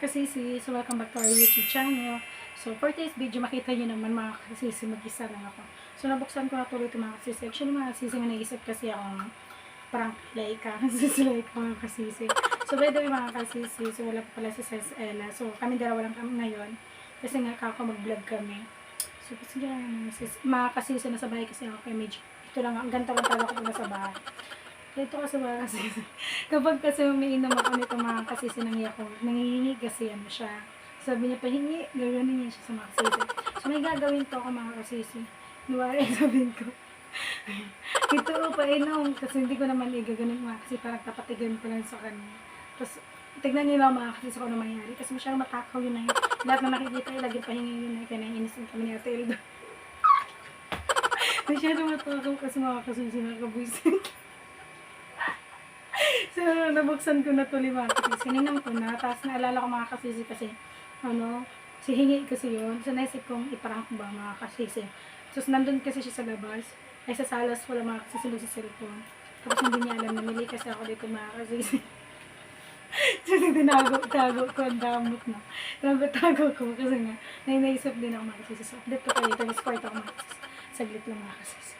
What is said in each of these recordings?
kasisi, so welcome back to our YouTube channel. So for today's video, makita nyo naman mga kasisi, mag-isa lang ako. So nabuksan ko na tuloy ito mga kasisi. Actually mga kasisi, nga naisip kasi akong prank laika. Like mga kasisi. So by the way mga kasisi, so wala pa pala si Sis Ella. So kami dalawa lang kami ngayon. Kasi nga kako mag-vlog kami. So kasi dyan mga kasisi, nasa bahay kasi ako kay medyo. Ito lang, ang ganda lang talaga ako nasa bahay. Ito kasi mga kasisi. Kapag kasi umiinom ako nito mga kasisi ng Yakult, nangihingi kasi ano siya. Sabi niya, pahingi, gaganin niya siya sa mga kasisi. So may gagawin to ako mga kasisi. Nuwari, sabihin ko. Ito painom, kasi hindi ko naman igaganin mga kasi parang tapatigan ko lang sa kanya. Tapos, tignan niyo lang mga kasisi kung ano mangyari. Kasi masyadong matakaw yun na yun. Lahat na nakikita yun, lagi pahingi yun na. Kaya naiinis kami ni Ate Eldo. Masyadong matakaw kasi mga kasisi nakabwisit. So, nabuksan ko na tuloy mga kasisi. Kaninam ko na. Tapos naalala ko mga kasisi kasi, si hingi kasi yun. So, naisip kong iprank ba mga kasisi. So, nandun kasi siya sa labas. Ay, sa salas wala mga kasisi sa cellphone. Tapos hindi niya alam, namili kasi ako dito mga kasisi. So, tinago ko ang damot na. Tago ko kasi nga, naisip din ako mga kasisi. So, update ko kayo. Ito, ako mga kasisi. Saglit lang mga kasisi.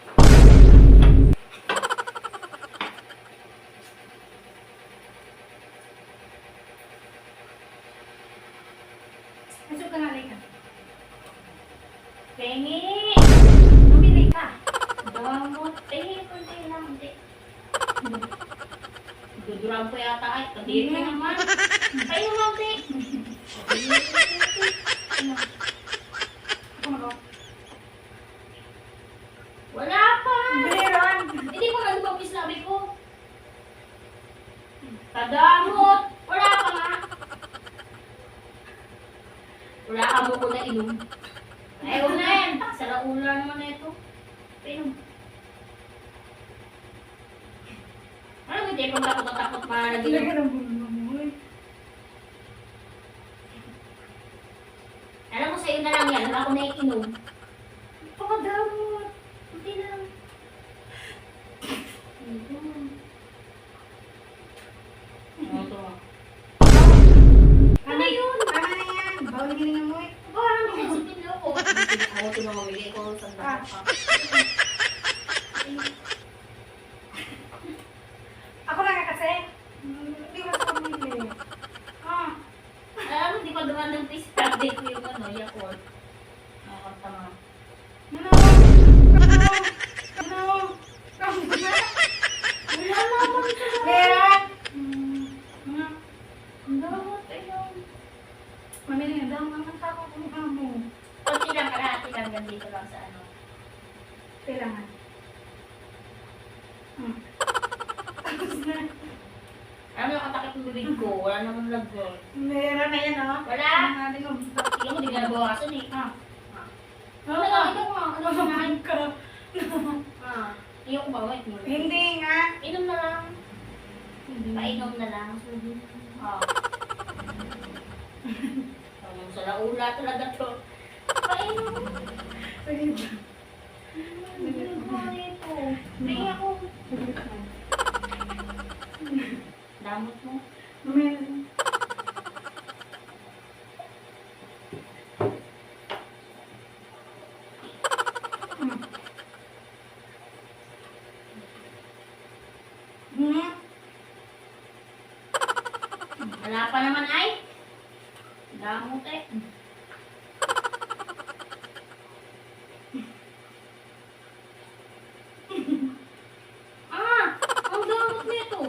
Masuk ka nga, Laika. Pengi! Mamili ka. Damot. Pengi, kunti lang. Hindi. Dudurang ko yata ay. Kadiri naman. Kayo mamili. Ako mag-o. Wala pa. Meron! Hindi pa nga lumabis labi ko. Kadamot. Wala pa nga. Wala ka mo ko na inom. Ayaw na yan. Saraula naman na ito. Inom. Ano hindi pang takot para Talaga nag-inom? ng bulo mo. Alam mo sa'yo na lang yan. Wala ako na ikinom. Pakadamot! Hindi lang. Ito. Ano yun? Tama na yan! Bawal giling mo eh. Parang nagsisipin lang ako. Ako ito na mamigay ko sa daan pa. Ako lang nga kasi. Hindi ko sa pamili. Alam mo, di pa duman ng face update ko yung ano, Yakult. Nakakatama. Ano? Wala naman ito. Meron! Ang damot, ayun. Mamili nga daw. Ang tako ko mukha mo. Kunti lang, kalahati lang, gandito lang sa ano. Kailangan. Tapos na. Alam mo, nakatakip yung bibig ko. Wala naman lagyan. Meron na yan oh. Wala. Ang ating Tingnan mo, di ka nabawasan eh. Oo. Ito mo, ano ba naman? ka. Iyo ko ba, wait mo. Hindi nga. Inom na lang. Painom na lang. Sa laula talaga to. Painom. Saglit. Tingnan ako. Damot mo. Meron. Wala pa naman ay. Damot eh. Ang damot nito.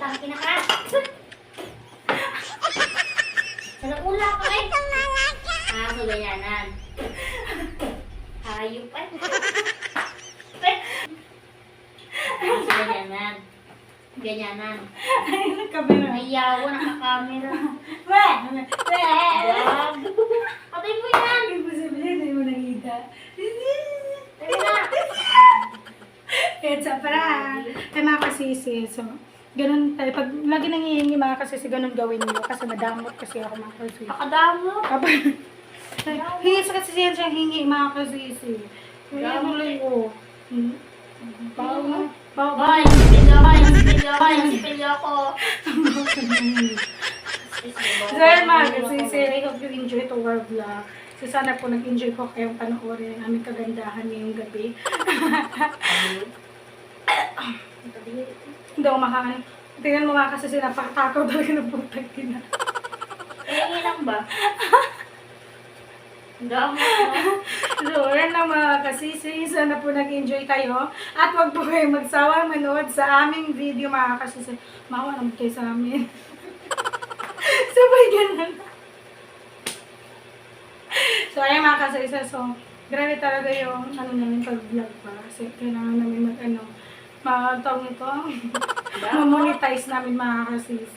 Tangki na ka. Sa ula ka eh. So ganyanan. Hayop eh. So ganyanan. Ganyanan. Ay, nagkamera. Ayaw, nakakamera. Weh! Wag. Patay mo yan. Imposible, hindi mo nakita. Tara na. It's a prank. Ay mga kasisi. So, ganun tayo kasisi, ganun gawin niyo. Kasi madamot kasi ako mga kasisi. Pakadamo. Hingi sa kasisihan siyang hingi mga kasisi. Kaya mo lang ko. Hoy, sipilyo ako. So yun mga kasisi, I hope you enjoy to our vlog. So sana po nag-enjoy po kayong panoorin ang aming kagandahan ngayong gabi. Hindi ako makaano. Tingnan mo nga kasi napakatakaw talaga ng putang ina. Eh, lang ba? Damo. So, yan lang mga kasisi. Sana po nag-enjoy kayo. At huwag po kayo magsawang manood sa aming video mga kasisi. Mawa naman kayo sa amin. Sabay ganun. So, ayan mga kasisi. So, grabe talaga yung namin pag-vlog pa. Kasi kailangan namin tawag nito, ma-monetize namin mga kasisi.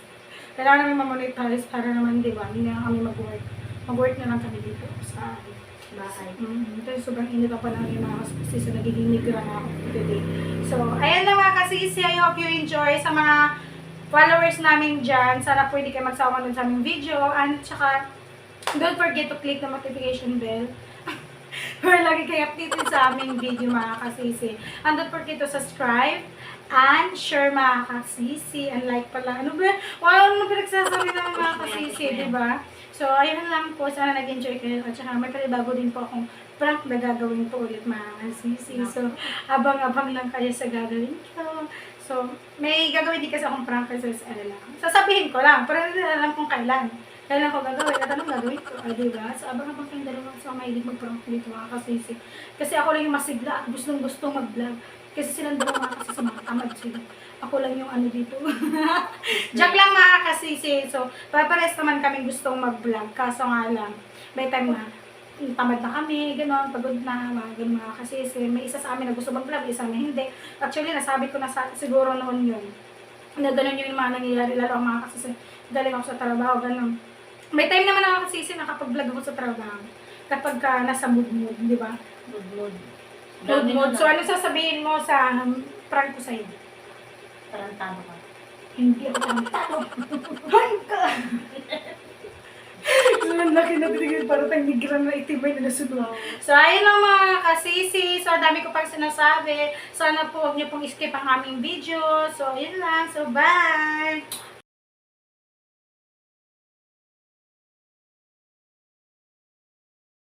Kailangan namin ma-monetize para naman, di ba, hindi na kami mag-work. Mag-work na lang kami dito sa Bahay. Ito sobrang init pa lang yung mga kasisi. Nagiging migra na ako today. So, ayan na mga kasisi. I hope you enjoy sa mga followers namin dyan. Sana pwede kayo magsawa dun sa aming video. And tsaka, don't forget to click the notification bell. Para lagi kayo updated sa aming video mga kasisi. And don't forget to subscribe and share mga kasisi. And like pala. Ano ba? Wow, ano pinagsasabi ng mga kasisi, di ba? So, ayun lang po. Sana nag-enjoy kayo. At saka may panibago din po akong prank na gagawin po ulit mga kasisi. So, abang-abang lang kayo sa gagawin ko. So, may gagawin din kasi akong prank kasi ano lang. Sasabihin ko lang. Pero hindi na alam kung kailan. Kailan ko gagawin at anong gagawin ko. Diba? So, abang-abang kayong dalawa. So, mahilig mag-prank dito mga kasisi. Kasi ako lang yung masigla at gustong-gustong mag-vlog. Kasi silang dalawa mga kasisi, mga tamad sila. Ako lang yung ano dito. Joke lang mga kasisi. So, pares naman kami gustong mag-vlog. Kaso nga lang, by time na tamad na kami, gano'n, pagod na, mga gano'n mga kasisi. May isa sa amin na gusto mag-vlog, isa na hindi. Actually, nasabi ko na siguro noon yun. Na gano'n yung mga nangyayari, lalo ang mga kasisi. Galing ako sa trabaho, gano'n. May time naman ako kasisi nakapag-vlog ako sa trabaho. Kapag ka nasa mood, di ba? Mood. Mood. So, ano sasabihin mo sa prank ko sa'yo? Tarantado ka. Hindi ako tarantado. Hay ka! So, ang laki na binigay para tayong migram na itibay na nasunod. So, ayun lang mga kasisi. So, dami ko pang sinasabi. Sana po huwag niyo pong skip ang aming video. So, ayun lang. So, bye!